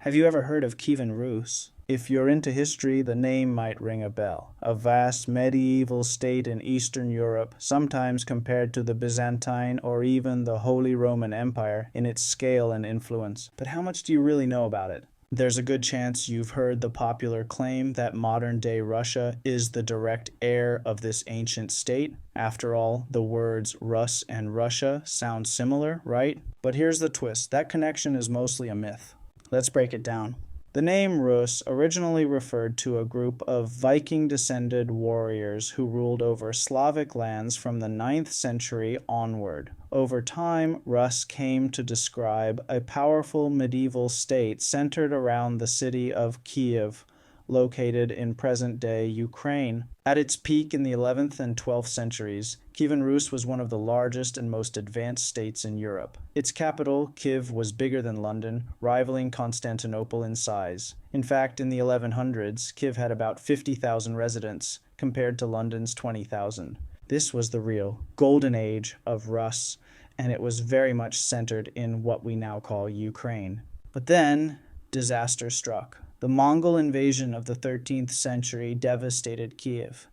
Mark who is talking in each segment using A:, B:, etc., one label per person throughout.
A: Have you ever heard of Kyivan Rus? If you're into history, the name might ring a bell. A vast medieval state in Eastern Europe, sometimes compared to the Byzantine or even the Holy Roman Empire in its scale and influence. But how much do you really know about it? There's a good chance you've heard the popular claim that modern-day Russia is the direct heir of this ancient state. After all, the words Rus and Russia sound similar, right? But here's the twist. That connection is mostly a myth. Let's break it down. The name Rus originally referred to a group of Viking-descended warriors who ruled over Slavic lands from the 9th century onward. Over time, Rus came to describe a powerful medieval state centered around the city of Kyiv, located in present-day Ukraine. At its peak in the 11th and 12th centuries, Kyivan Rus was one of the largest and most advanced states in Europe. Its capital, Kyiv, was bigger than London, rivaling Constantinople in size. In fact, in the 1100s, Kyiv had about 50,000 residents, compared to London's 20,000. This was the real golden age of Rus, and it was very much centered in what we now call Ukraine. But then, disaster struck. The Mongol invasion of the 13th century devastated Kyiv.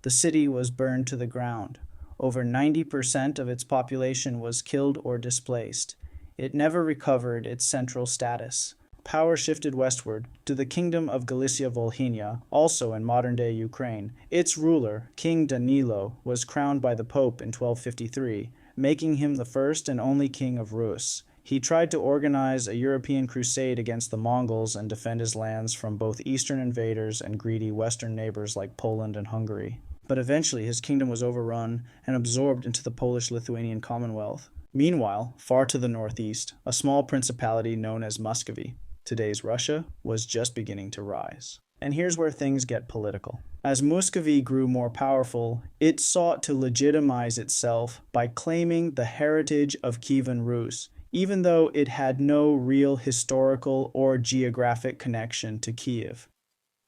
A: The city was burned to the ground. Over 90% of its population was killed or displaced. It never recovered its central status. Power shifted westward to the Kingdom of Galicia-Volhynia, also in modern-day Ukraine. Its ruler, King Danilo, was crowned by the Pope in 1253, making him the first and only king of Rus. He tried to organize a European crusade against the Mongols and defend his lands from both eastern invaders and greedy western neighbors like Poland and Hungary. But eventually his kingdom was overrun and absorbed into the Polish-Lithuanian Commonwealth. Meanwhile, far to the northeast, a small principality known as Muscovy, today's Russia, was just beginning to rise. And here's where things get political. As Muscovy grew more powerful, it sought to legitimize itself by claiming the heritage of Kyivan Rus, even though it had no real historical or geographic connection to Kyiv.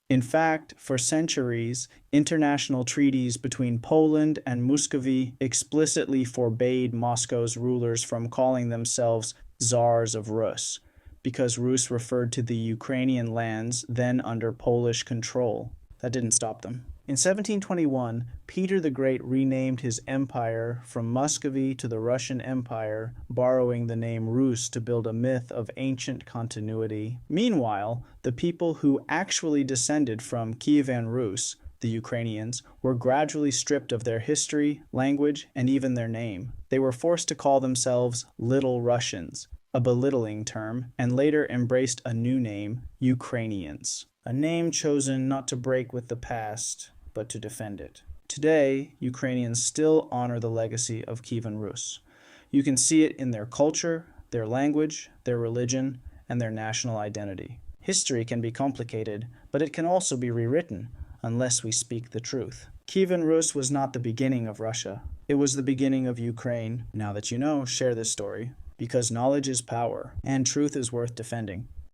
A: In fact, for centuries, international treaties between Poland and Muscovy explicitly forbade Moscow's rulers from calling themselves Tsars of Rus, because Rus referred to the Ukrainian lands then under Polish control. That didn't stop them. In 1721, Peter the Great renamed his empire from Muscovy to the Russian Empire, borrowing the name Rus to build a myth of ancient continuity. Meanwhile, the people who actually descended from Kyivan Rus, the Ukrainians, were gradually stripped of their history, language, and even their name. They were forced to call themselves Little Russians, a belittling term, and later embraced a new name, Ukrainians. A name chosen not to break with the past, but to defend it. Today, Ukrainians still honor the legacy of Kyivan Rus. You can see it in their culture, their language, their religion, and their national identity. History can be complicated, but it can also be rewritten, unless we speak the truth. Kyivan Rus was not the beginning of Russia. It was the beginning of Ukraine. Now that you know, share this story, because knowledge is power, and truth is worth defending.